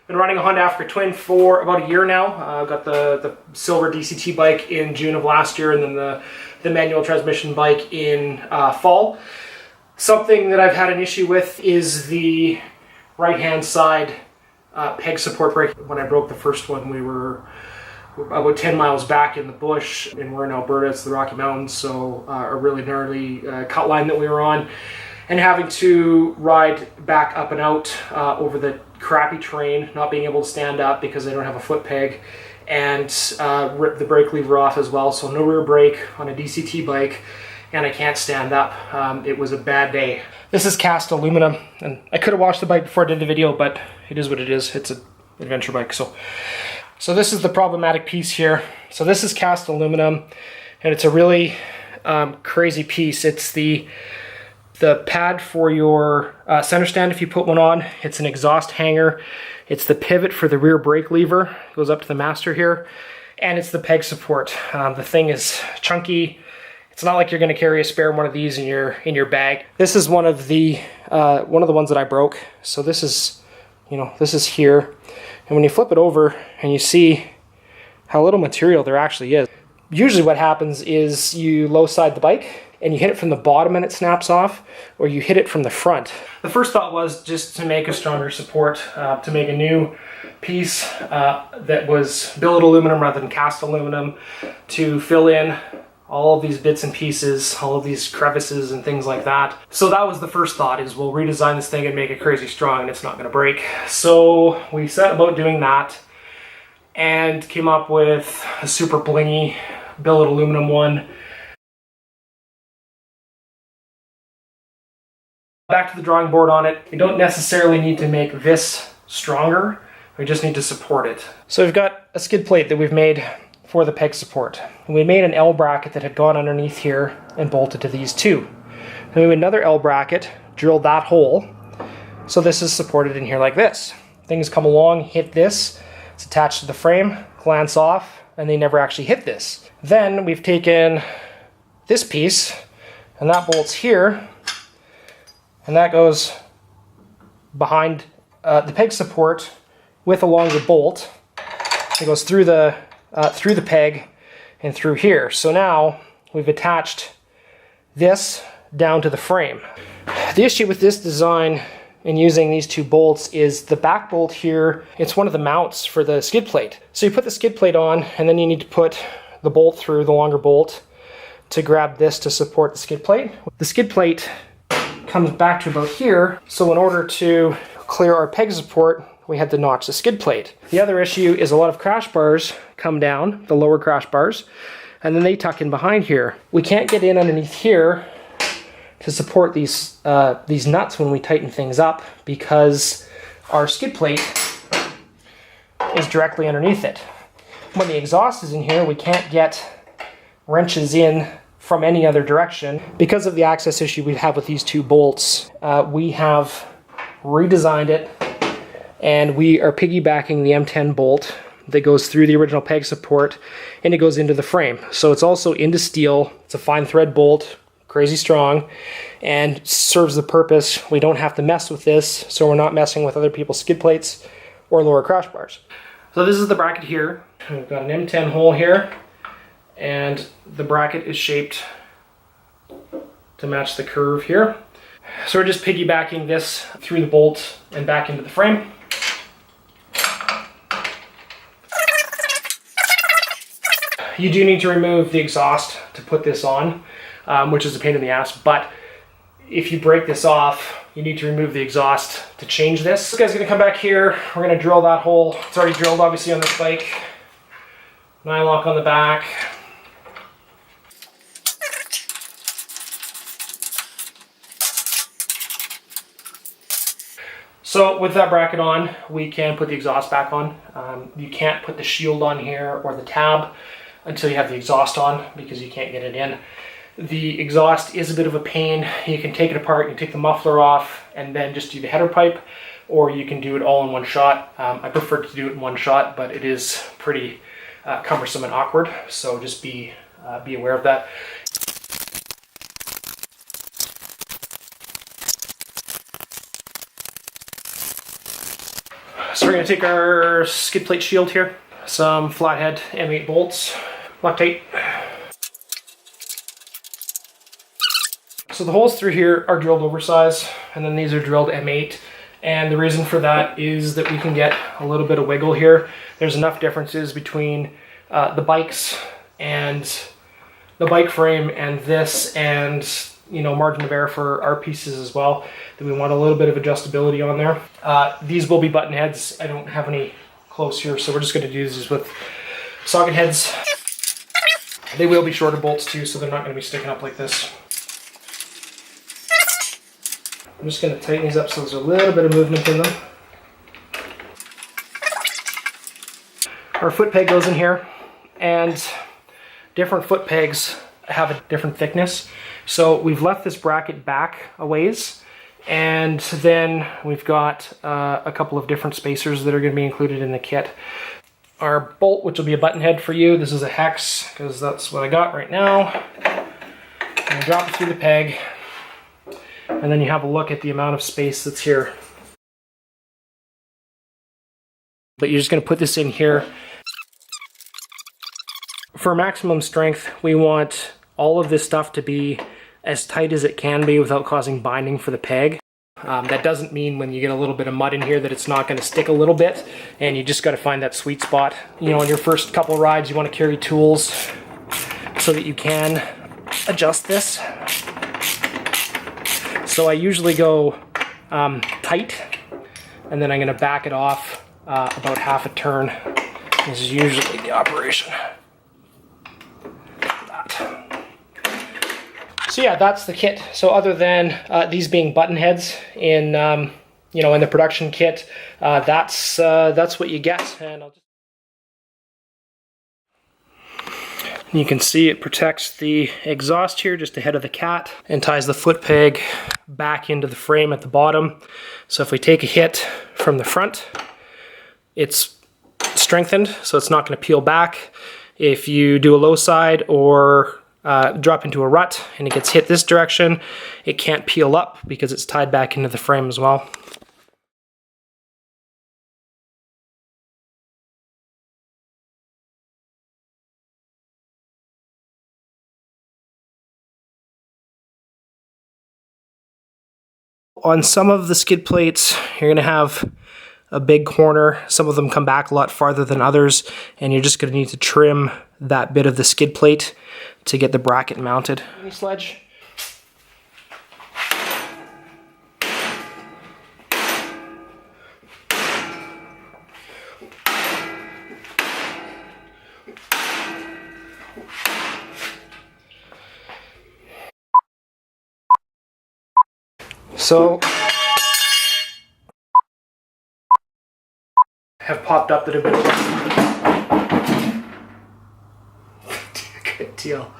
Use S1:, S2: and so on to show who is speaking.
S1: Been running a Honda Africa Twin for about a year now. I've got the silver DCT bike in June of last year, and then the manual transmission bike in fall. Something that I've had an issue with is the right-hand side peg support brake. When I broke the first one, we were about 10 miles back in the bush, and we're in Alberta. It's the Rocky Mountains, so a really gnarly cut line that we were on, and having to ride back up and out over the crappy terrain, not being able to stand up because I don't have a foot peg, and rip the brake lever off as well, so no rear brake on a DCT bike, and I can't stand up. It was a bad day. This is cast aluminum, and I could have washed the bike before I did the video, but it is what it is. It's an adventure bike. So this is the problematic piece here. So this is cast aluminum, and it's a really crazy piece. It's the pad for your center stand if you put one on. It's an exhaust hanger. It's the pivot for the rear brake lever. It goes up to the master here, and it's the peg support. The thing is chunky. It's not like you're going to carry a spare one of these in your bag. This is one of the ones that I broke. So this is, this is here. And when you flip it over and you see how little material there actually is, usually what happens is you low side the bike and you hit it from the bottom and it snaps off, or you hit it from the front. The first thought was just to make a stronger support, to make a new piece that was billet aluminum rather than cast aluminum, to fill in all of these bits and pieces, all of these crevices and things like that. So that was the first thought, is we'll redesign this thing and make it crazy strong and it's not gonna break. So we set about doing that and came up with a super blingy billet aluminum one. Back to the drawing board on it. We don't necessarily need to make this stronger, we just need to support it. So we've got a skid plate that we've made for the peg support. And we made an L bracket that had gone underneath here and bolted to these two. Then we made another L bracket, drilled that hole, so this is supported in here like this. Things come along, hit this, it's attached to the frame, glance off, and they never actually hit this. Then we've taken this piece, and that bolts here, and that goes behind the peg support with a longer bolt. It goes through the peg and through here. So now we've attached this down to the frame. The issue with this design and using these two bolts is the back bolt here, it's one of the mounts for the skid plate. So you put the skid plate on, and then you need to put the bolt through, the longer bolt, to grab this to support the skid plate. The skid plate comes back to about here, so in order to clear our peg support, we had to notch the skid plate. The other issue is a lot of crash bars come down, the lower crash bars, and then they tuck in behind here. We can't get in underneath here to support these nuts when we tighten things up, because our skid plate is directly underneath it. When the exhaust is in here, we can't get wrenches in from any other direction. Because of the access issue we have with these two bolts, we have redesigned it, and we are piggybacking the M10 bolt that goes through the original peg support, and it goes into the frame. So it's also into steel. It's a fine thread bolt, crazy strong, and serves the purpose. We don't have to mess with this, so we're not messing with other people's skid plates or lower crash bars. So this is the bracket here. We've got an M10 hole here, and the bracket is shaped to match the curve here. So we're just piggybacking this through the bolt and back into the frame. You do need to remove the exhaust to put this on, which is a pain in the ass, but if you break this off, you need to remove the exhaust to change this. This guy's gonna come back here, we're gonna drill that hole. It's already drilled obviously on this bike. Nylock on the back. So with that bracket on, we can put the exhaust back on. You can't put the shield on here or the tab until you have the exhaust on, because you can't get it in. The exhaust is a bit of a pain. You can take it apart, you can take the muffler off and then just do the header pipe, or you can do it all in one shot. I prefer to do it in one shot, but it is pretty cumbersome and awkward, so just be aware of that. So we're going to take our skid plate shield here, some flathead M8 bolts, Loctite. So the holes through here are drilled oversize, and then these are drilled M8. And the reason for that is that we can get a little bit of wiggle here. There's enough differences between the bikes and the bike frame and this, and margin of error for our pieces as well, that we want a little bit of adjustability on there. These will be button heads. I don't have any close here, so we're just going to do these with socket heads. They will be shorter bolts too, so they're not going to be sticking up like this. I'm just going to tighten these up so there's a little bit of movement in them. Our foot peg goes in here, and different foot pegs have a different thickness. So we've left this bracket back a ways, and then we've got a couple of different spacers that are going to be included in the kit. Our bolt, which will be a button head for you, this is a hex because that's what I got right now. And drop it through the peg, and then you have a look at the amount of space that's here. But you're just going to put this in here. For maximum strength, we want all of this stuff to be as tight as it can be without causing binding for the peg. That doesn't mean when you get a little bit of mud in here that it's not going to stick a little bit, and you just got to find that sweet spot. On your first couple rides, you want to carry tools so that you can adjust this. So I usually go tight, and then I'm going to back it off about half a turn. This is usually the operation. So yeah, that's the kit. So other than these being button heads in in the production kit, that's what you get. And you can see it protects the exhaust here just ahead of the cat and ties the foot peg back into the frame at the bottom. So if we take a hit from the front, it's strengthened, so it's not going to peel back. If you do a low side or drop into a rut and it gets hit this direction, it can't peel up because it's tied back into the frame as well. On some of the skid plates, you're going to have a big corner. Some of them come back a lot farther than others, and you're just going to need to trim that bit of the skid plate to get the bracket mounted. Mini sledge. So have popped up that have been good deal.